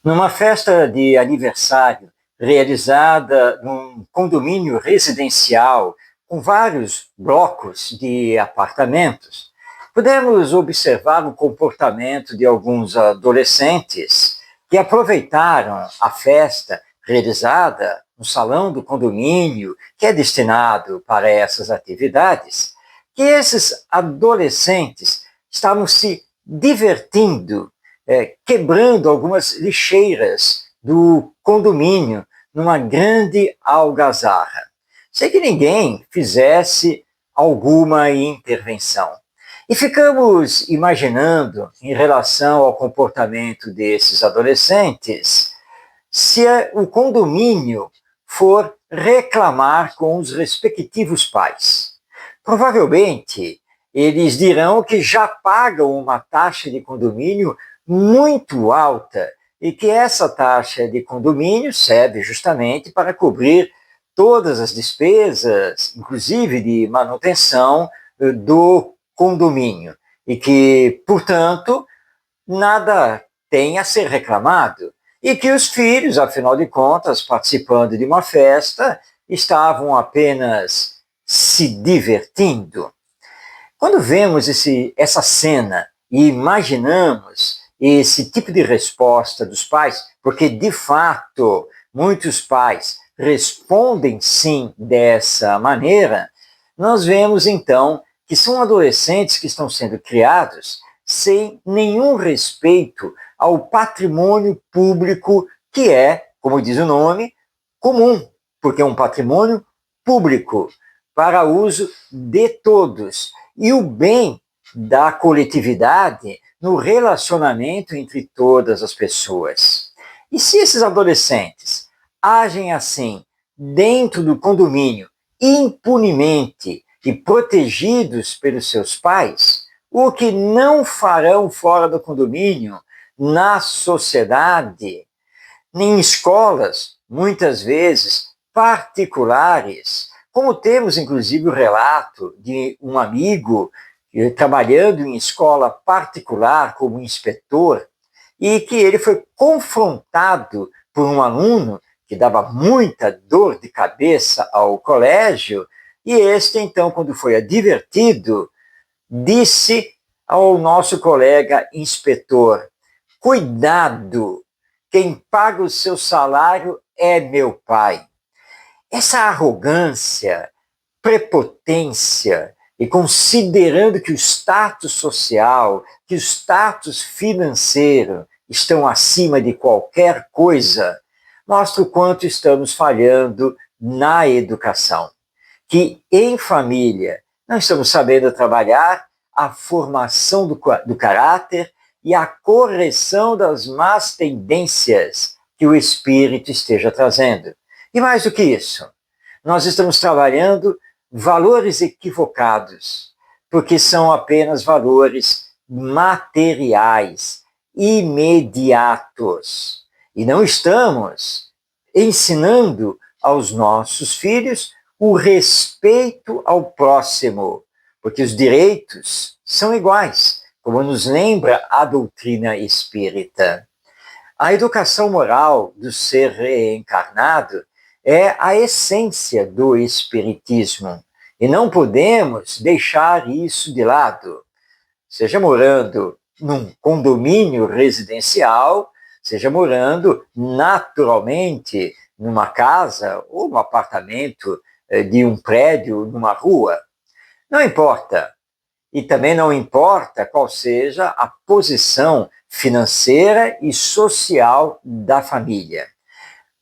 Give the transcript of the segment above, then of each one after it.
Numa festa de aniversário realizada num condomínio residencial com vários blocos de apartamentos, pudemos observar o comportamento de alguns adolescentes que aproveitaram a festa realizada no salão do condomínio, que é destinado para essas atividades, que esses adolescentes estavam se divertindo, quebrando algumas lixeiras do condomínio numa grande algazarra, sem que ninguém fizesse alguma intervenção. E ficamos imaginando, em relação ao comportamento desses adolescentes, se o condomínio for reclamar com os respectivos pais. Provavelmente, eles dirão que já pagam uma taxa de condomínio muito alta e que essa taxa de condomínio serve justamente para cobrir todas as despesas, inclusive de manutenção do condomínio, e que, portanto, nada tem a ser reclamado, e que os filhos, afinal de contas, participando de uma festa, estavam apenas se divertindo. Quando vemos essa cena e imaginamos esse tipo de resposta dos pais, porque de fato muitos pais respondem sim dessa maneira, nós vemos então que são adolescentes que estão sendo criados sem nenhum respeito ao patrimônio público que é, como diz o nome, comum, porque é um patrimônio público para uso de todos e o bem da coletividade no relacionamento entre todas as pessoas. E se esses adolescentes agem assim dentro do condomínio, impunemente e protegidos pelos seus pais, o que não farão fora do condomínio, na sociedade, em escolas, muitas vezes particulares, como temos inclusive o relato de um amigo trabalhando em escola particular como inspetor, e que ele foi confrontado por um aluno que dava muita dor de cabeça ao colégio, e este, então, quando foi advertido, disse ao nosso colega inspetor: cuidado, quem paga o seu salário é meu pai. Essa arrogância, prepotência, e considerando que o status social, que o status financeiro estão acima de qualquer coisa, mostra o quanto estamos falhando na educação. Que em família não estamos sabendo trabalhar a formação do caráter e a correção das más tendências que o espírito esteja trazendo. E mais do que isso, nós estamos trabalhando valores equivocados, porque são apenas valores materiais, imediatos. E não estamos ensinando aos nossos filhos o respeito ao próximo, porque os direitos são iguais, como nos lembra a doutrina espírita. A educação moral do ser reencarnado é a essência do espiritismo, e não podemos deixar isso de lado, seja morando num condomínio residencial, seja morando naturalmente numa casa ou num apartamento de um prédio, numa rua. Não importa. E também não importa qual seja a posição financeira e social da família.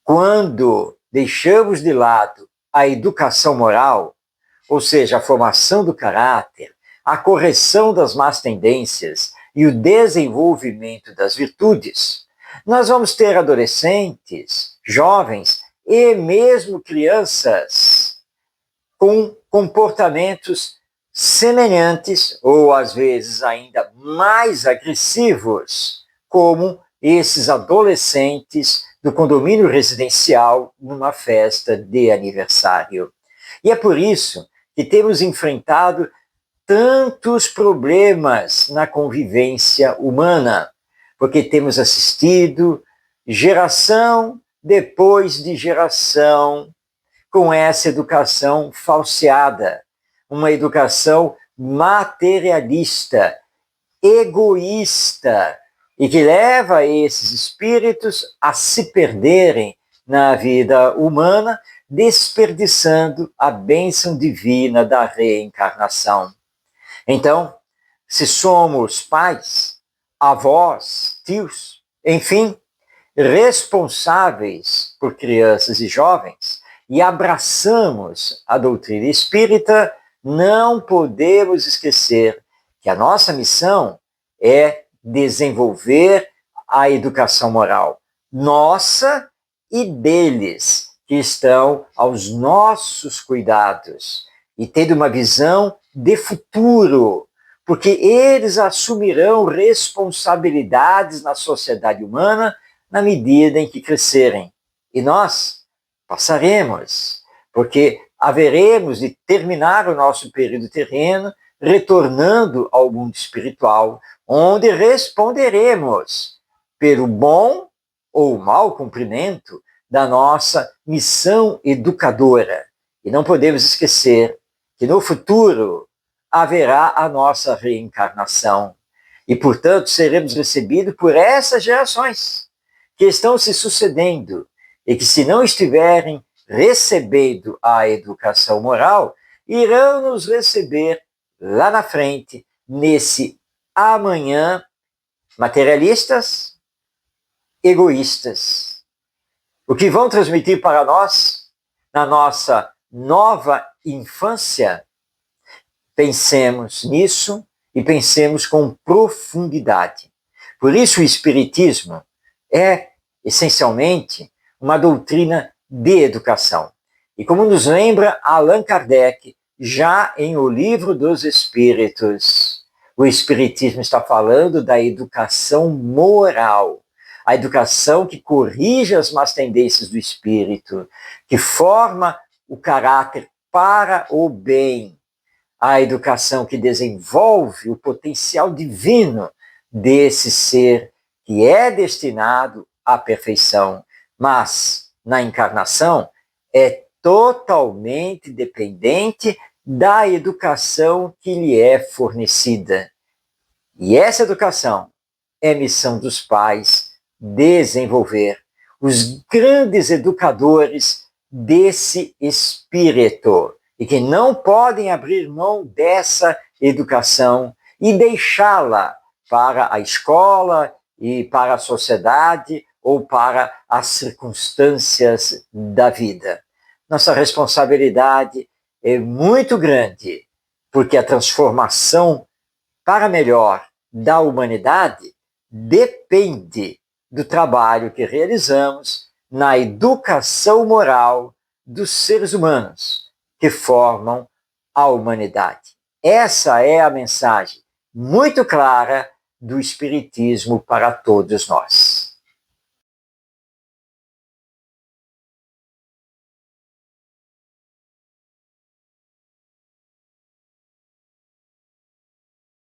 Quando deixamos de lado a educação moral, ou seja, a formação do caráter, a correção das más tendências e o desenvolvimento das virtudes, nós vamos ter adolescentes, jovens e mesmo crianças com comportamentos semelhantes ou às vezes ainda mais agressivos, como esses adolescentes do condomínio residencial numa festa de aniversário. E é por isso que temos enfrentado tantos problemas na convivência humana, porque temos assistido geração depois de geração, com essa educação falseada, uma educação materialista, egoísta, e que leva esses espíritos a se perderem na vida humana, desperdiçando a bênção divina da reencarnação. Então, se somos pais, avós, tios, enfim, responsáveis por crianças e jovens, e abraçamos a doutrina espírita, não podemos esquecer que a nossa missão é desenvolver a educação moral nossa e deles que estão aos nossos cuidados, e tendo uma visão de futuro, porque eles assumirão responsabilidades na sociedade humana na medida em que crescerem. E nós passaremos, porque haveremos de terminar o nosso período terreno, retornando ao mundo espiritual, onde responderemos pelo bom ou mau cumprimento da nossa missão educadora. E não podemos esquecer que no futuro haverá a nossa reencarnação. E, portanto, seremos recebidos por essas gerações que estão se sucedendo e que, se não estiverem recebendo a educação moral, irão nos receber lá na frente, nesse amanhã, materialistas, egoístas. O que vão transmitir para nós, na nossa nova infância, pensemos nisso e pensemos com profundidade. Por isso o Espiritismo é, essencialmente, uma doutrina de educação. E como nos lembra Allan Kardec, já em O Livro dos Espíritos, o Espiritismo está falando da educação moral, a educação que corrige as más tendências do espírito, que forma o caráter para o bem, a educação que desenvolve o potencial divino desse ser que é destinado à perfeição, mas na encarnação é totalmente dependente da educação que lhe é fornecida. E essa educação é missão dos pais desenvolver, os grandes educadores desse espírito, e que não podem abrir mão dessa educação e deixá-la para a escola e para a sociedade ou para as circunstâncias da vida. Nossa responsabilidade é muito grande, porque a transformação para melhor da humanidade depende do trabalho que realizamos na educação moral dos seres humanos que formam a humanidade. Essa é a mensagem muito clara do Espiritismo para todos nós.